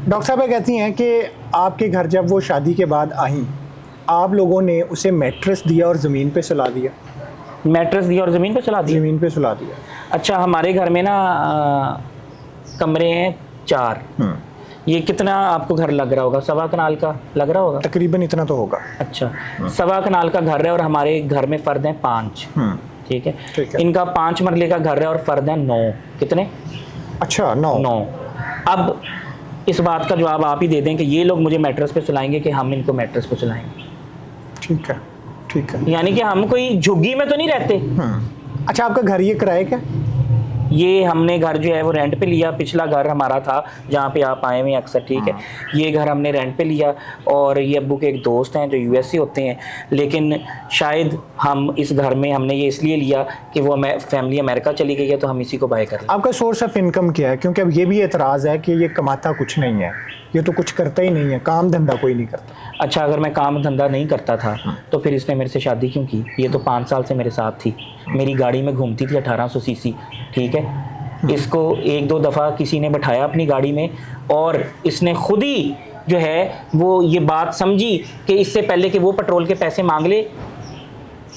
Doctor साहब कहती हैं कि आपके घर जब वो शादी के बाद आई, आप लोगों ने उसे मैट्रेस दिया और ज़मीन पे सुला दिया। मैट्रेस दिया और ज़मीन पे सुला दिया? ज़मीन पे सुला दिया। अच्छा, हमारे घर में ना कमरे हैं 4। ये कितना आपको घर लग रहा होगा? 1.25 कनाल का लग रहा होगा? तकरीबन इतना तो होगा। अच्छा, 1.25 कनाल का घर है और हमारे घर में फ़र्द हैं 5। ठीक है। इनका 5 मरले का घर है और फ़र्द हैं 9। कितने? अच्छा, 9। अब इस बात का जवाब आप ही दे दें कि ये लोग मुझे मैट्रेस पे सुलाएंगे कि हम इनको मैट्रेस पे सुलाएंगे। ठीक है, ठीक है। यानी कि हम कोई झुग्गी में तो नहीं रहते। अच्छा, आपका घर ये किराए का? ये हमने घर जो है वो रेंट पे लिया। पिछला घर हमारा था जहाँ पे आप आए हुए हैं अक्सर, ठीक है। ये घर हमने रेंट पे लिया और ये अब्बू के एक दोस्त हैं जो यूएसए होते हैं, लेकिन शायद हम इस घर में हमने ये इसलिए लिया कि वो फैमिली अमेरिका चली गई है तो हम इसी को बाय कर लें। आपका सोर्स ऑफ इनकम क्या है? क्योंकि अब ये भी एतराज़ है कि ये कमाता कुछ नहीं है, ये तो कुछ करता ही नहीं है, काम धंधा कोई नहीं करता। अच्छा, अगर मैं काम धंधा नहीं करता था तो फिर इसने मेरे से शादी क्यों की? ये तो 5 साल से मेरे साथ थी, मेरी गाड़ी में घूमती थी 1800 सीसी, ठीक है। इसको 1-2 दफ़ा किसी ने बैठाया अपनी गाड़ी में और इसने खुद ही जो है वो ये बात समझी कि इससे पहले कि वो पेट्रोल के पैसे मांग ले,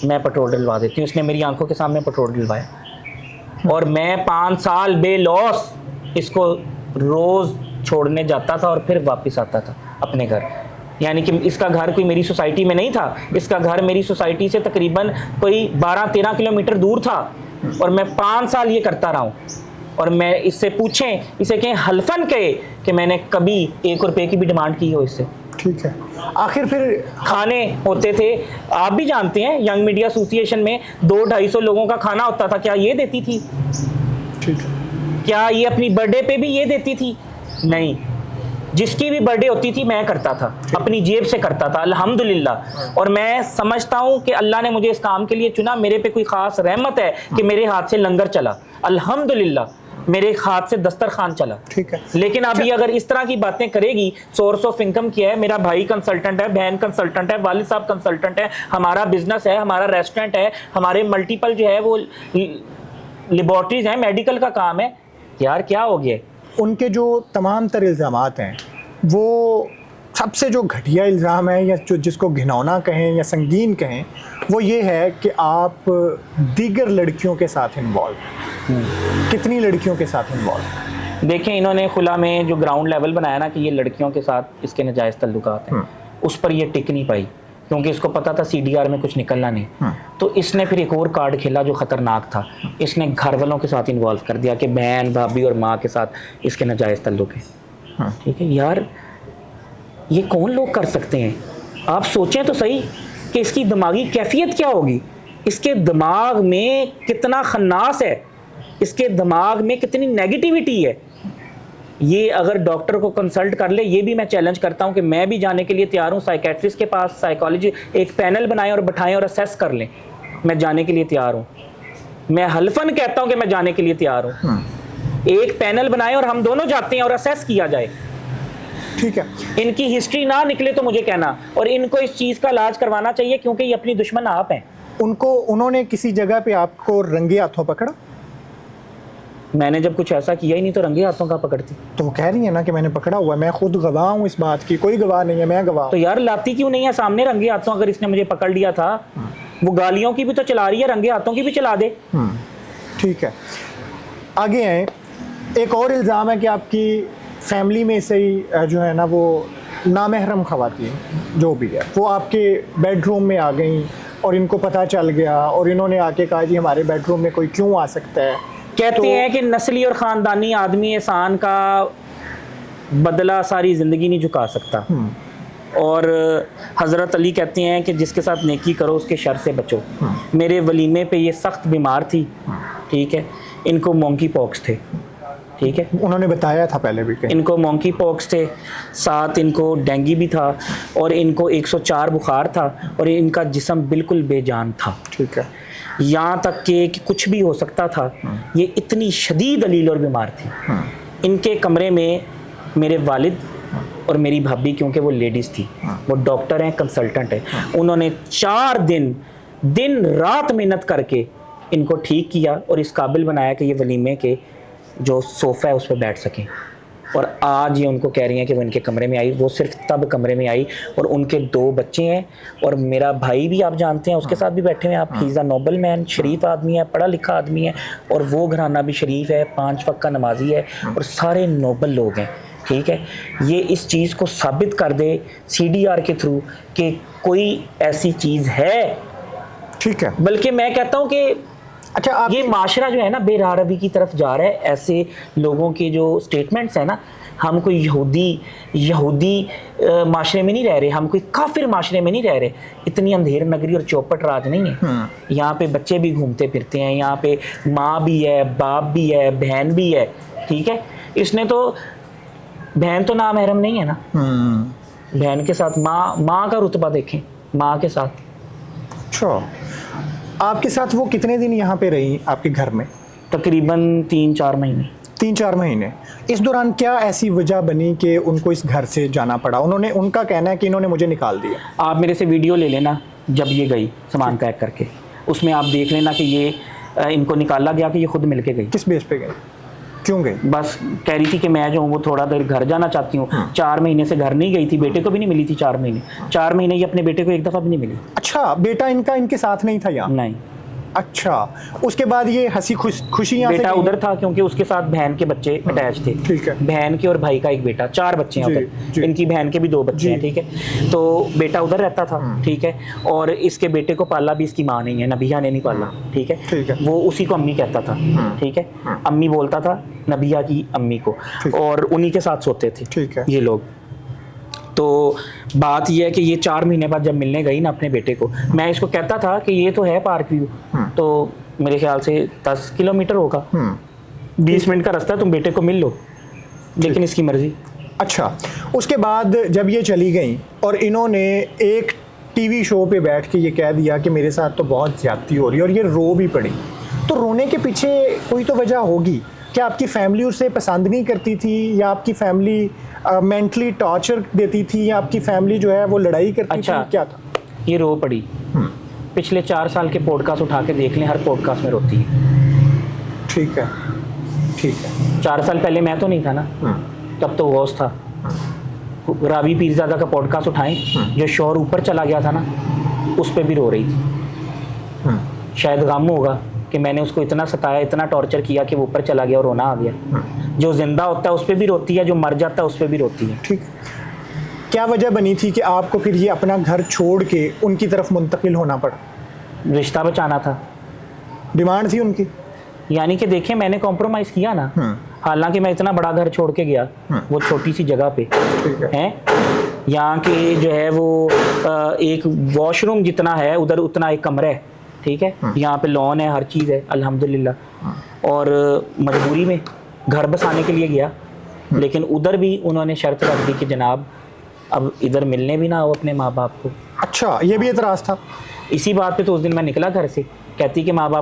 मैं पेट्रोल डलवा देती हूँ। उसने मेरी आंखों के सामने पेट्रोल डलवाया और मैं 5 साल बेलॉस इसको रोज़ छोड़ने जाता था और फिर वापस आता था अपने घर। यानी कि इसका घर कोई मेरी सोसाइटी में नहीं था, इसका घर मेरी सोसाइटी से तकरीबन कोई 12-13 किलोमीटर दूर था और मैं 5 साल ये करता रहा हूँ। और मैं इससे पूछें, इसे कहें हल्फन कहे कि मैंने कभी 1 रुपये की भी डिमांड की हो इससे। ठीक है। आखिर फिर खाने होते थे, आप भी जानते हैं, यंग मीडिया एसोसिएशन में 200-250 लोगों का खाना होता था, क्या ये देती थी? ठीक है। क्या ये अपनी बर्थडे पे भी ये देती थी? नहीं। जिसकी भी बर्थडे होती थी मैं करता था, अपनी जेब से करता था, अल्हम्दुलिल्लाह। और मैं समझता हूँ कि अल्लाह ने मुझे इस काम के लिए चुना, मेरे पे कोई ख़ास रहमत है कि मेरे हाथ से लंगर चला, अल्हम्दुलिल्लाह, मेरे हाथ से दस्तरखान चला। ठीक है। लेकिन अभी अगर इस तरह की बातें करेगी, सोर्स ऑफ इनकम क्या है? मेरा भाई कंसल्टेंट है, बहन कंसल्टेंट है, वालिद साहब कंसल्टेंट है, हमारा बिजनेस है, हमारा रेस्टोरेंट है, हमारे मल्टीपल जो है वो लेबॉर्ट्रीज हैं, मेडिकल का काम है। यार क्या हो गया? उनके जो तमाम तर इल्ज़ामात हैं वो सबसे जो घटिया इल्ज़ाम है या जो जिसको घिनौना कहें या संगीन कहें, वो ये है कि आप दीगर लड़कियों के साथ इन्वॉल्व। कितनी लड़कियों के साथ इन्वॉल्व? देखें, इन्होंने खुला में जो ग्राउंड लेवल बनाया ना कि ये लड़कियों के साथ इसके नाजायज़ तल्लुकात हैं, उस पर ये टिक नहीं पाई क्योंकि इसको पता था सीडीआर में कुछ निकलना नहीं। तो इसने फिर एक और कार्ड खेला जो ख़तरनाक था, इसने घर वालों के साथ इन्वॉल्व कर दिया कि बहन, भाभी और माँ के साथ इसके नाजायज़ तल्लुक है। ठीक है यार, ये कौन लोग कर सकते हैं? आप सोचें तो सही कि इसकी दिमागी कैफियत क्या होगी, इसके दिमाग में कितना खन्नास है, इसके दिमाग में कितनी नेगेटिविटी है। ये अगर डॉक्टर को कंसल्ट कर ले, ये भी मैं चैलेंज करता हूं कि मैं भी जाने के लिए तैयार हूं, साइकेट्रिस्ट के पास, साइकोलॉजी एक पैनल बनाएं और बैठाएं और असेस कर लें, मैं जाने के लिए तैयार हूं। मैं हल्फन कहता हूं कि मैं जाने के लिए तैयार हूं। एक पैनल बनाएं और हम दोनों जाते हैं और असेस किया जाए। ठीक है। इनकी हिस्ट्री ना निकले तो मुझे कहना, और इनको इस चीज़ का इलाज करवाना चाहिए क्योंकि ये अपनी दुश्मन आप हैं। उन्होंने किसी जगह पे आपको रंगे हाथों पकड़ा? मैंने जब कुछ ऐसा किया ही नहीं तो रंगे हाथों का पकड़ती? तो वो कह रही है ना कि मैंने पकड़ा हुआ है, मैं खुद गवाह हूँ इस बात की, कोई गवाह नहीं है, मैं गवाह। तो यार लाती क्यों नहीं है सामने रंगे हाथों? अगर इसने मुझे पकड़ लिया था, वो गालियों की भी तो चला रही है, रंगे हाथों की भी चला दे। ठीक है, आगे आए। एक और इल्ज़ाम है कि आपकी फैमिली में से ही जो है ना वो नामहरम ख़वातीन जो भी है वो आपके बेडरूम में आ गई और इनको पता चल गया और इन्होंने आके कहा जी हमारे बेडरूम में कोई क्यों आ सकता है। कहते हैं कि नस्ली और ख़ानदानी आदमी एहसान का बदला सारी ज़िंदगी नहीं झुका सकता, और हज़रत अली कहते हैं कि जिसके साथ नेकी करो उसके शर से बचो। मेरे वलीमे पे ये सख्त बीमार थी, ठीक है, इनको मोंकी पॉक्स थे, ठीक है, उन्होंने बताया था पहले भी कहीं। इनको मोंकी पॉक्स थे, साथ इनको डेंगू भी था और इनको 104 बुखार था और इनका जिस्म बिल्कुल बेजान था। ठीक है। यहाँ तक कि कुछ भी हो सकता था। ये इतनी शदीद अलील और बीमार थी। इनके कमरे में मेरे वालिद और मेरी भाभी, क्योंकि वो लेडीज़ थी, वो डॉक्टर हैं, कंसल्टेंट हैं, उन्होंने 4 दिन रात मेहनत करके इनको ठीक किया और इस काबिल बनाया कि ये वलीमे के जो सोफ़ा है उस पर बैठ सकें। और आज ये उनको कह रही हैं कि वो इनके कमरे में आई। वो सिर्फ तब कमरे में आई, और उनके 2 बच्चे हैं, और मेरा भाई भी आप जानते हैं उसके साथ भी बैठे हुए हैं आप। He is a noble man, शरीफ आदमी है, पढ़ा लिखा आदमी है, और वो घराना भी शरीफ है, 5 वक्त का नमाजी है, और सारे नोबल लोग हैं, ठीक है। ये इस चीज़ को साबित कर दे CDR के थ्रू कि कोई ऐसी चीज़ है। ठीक है। बल्कि मैं कहता हूँ कि अच्छा, आप ये माशरा जो है ना बेरारवी की तरफ जा रहा है। ऐसे लोगों के जो स्टेटमेंट्स हैं ना, हम कोई यहूदी माशरे में नहीं रह रहे, हम कोई काफिर माशरे में नहीं रह रहे। इतनी अंधेर नगरी और चौपट राज नहीं है। यहाँ पे बच्चे भी घूमते फिरते हैं, यहाँ पे माँ भी है, बाप भी है, बहन भी है, ठीक है। इसने तो बहन तो नामहरम नहीं है ना, बहन के साथ माँ का रुतबा देखें, माँ के साथ। अच्छा, आपके साथ वो कितने दिन यहाँ पे रही आपके घर में? तकरीबन 3-4 महीने। 3-4 महीने। इस दौरान क्या ऐसी वजह बनी कि उनको इस घर से जाना पड़ा? उनका कहना है कि इन्होंने मुझे निकाल दिया। आप मेरे से वीडियो ले लेना जब ये गई सामान पैक करके, उसमें आप देख लेना कि ये इनको निकाला गया कि ये खुद मिलके गई। किस बेस पे गई, क्यों गई? बस कह रही थी कि मैं जो हूँ वो थोड़ा देर घर जाना चाहती हूँ। 4 महीने से घर नहीं गई थी, बेटे को भी नहीं मिली थी 4 महीने। 4 महीने ये अपने बेटे को एक दफ़ा भी नहीं मिली। अच्छा, बेटा इनका इनके साथ नहीं था यहाँ? नहीं। अच्छा, उसके बाद ये हंसी खुशी यहाँ से बेटा गई? उधर था क्योंकि उसके साथ बहन के बच्चे अटैच थे। ठीक है। बहन के और भाई का एक बेटा, 4 बच्चे हैं जी, उधर। जी। इनकी बहन के भी 2 बच्चे हैं, ठीक है। तो बेटा उधर रहता था, ठीक है। और इसके बेटे को पाला भी इसकी माँ नहीं है, नबिया ने नहीं पाला, ठीक है। ठीक है। वो उसी को अम्मी कहता था, ठीक है। अम्मी बोलता था नबिया की अम्मी को, ठीक है। और उन्हीं के साथ सोते थे, ठीक है। ये लोग। तो बात यह है कि ये 4 महीने बाद जब मिलने गई ना अपने बेटे को, मैं इसको कहता था कि ये तो है पार्क व्यू, तो मेरे ख्याल से 10 किलोमीटर होगा, 20 मिनट का रास्ता, तुम बेटे को मिल लो, लेकिन इसकी मर्जी। अच्छा, उसके बाद जब ये चली गई और इन्होंने एक टीवी शो पे बैठ के ये कह दिया कि मेरे साथ तो बहुत ज्यादती हो रही है, और ये रो भी पड़ी, तो रोने के पीछे कोई तो वजह होगी। क्या आपकी फैमिली उसे पसंद नहीं करती थी, या आपकी फैमिली मेंटली टॉर्चर देती थी, या आपकी फैमिली जो है वो लड़ाई करती अच्छा, थी, क्या था? ये रो पड़ी। पिछले 4 साल के पॉडकास्ट उठा के देख लें, हर पॉडकास्ट में रोती है। ठीक है, ठीक है। 4 साल पहले मैं तो नहीं था ना, तब तो गौस था। रावी पीरजादा का पॉडकास्ट उठाएं, जो शोर ऊपर चला गया था ना, उस पर भी रो रही थी। शायद गम होगा कि मैंने उसको इतना सताया, इतना टॉर्चर किया कि वो ऊपर चला गया और रोना आ गया। जो जिंदा होता है उस पर भी रोती है, जो मर जाता है उस पर भी रोती है। ठीक। क्या वजह बनी थी कि आपको फिर ये अपना घर छोड़ के उनकी तरफ मुंतकिल होना पड़ा? रिश्ता बचाना था, डिमांड थी उनकी। यानी कि देखें, मैंने कॉम्प्रोमाइज़ किया ना, हालांकि मैं इतना बड़ा घर छोड़ के गया वो छोटी सी जगह पे है। यहाँ के जो है वो एक वॉशरूम जितना है उधर उतना एक कमरा है, ठीक है। यहाँ पे लॉन है, हर चीज़ है अल्हम्दुलिल्लाह। और मजबूरी में घर बसाने के लिए गया, लेकिन उधर भी उन्होंने शर्त रख दी कि जनाब अब इधर मिलने भी ना हो अपने माँ बाप को। अच्छा, ये भी एतराज़ था? इसी बात पे तो उस दिन मैं निकला घर से, कहती कि माँ बाप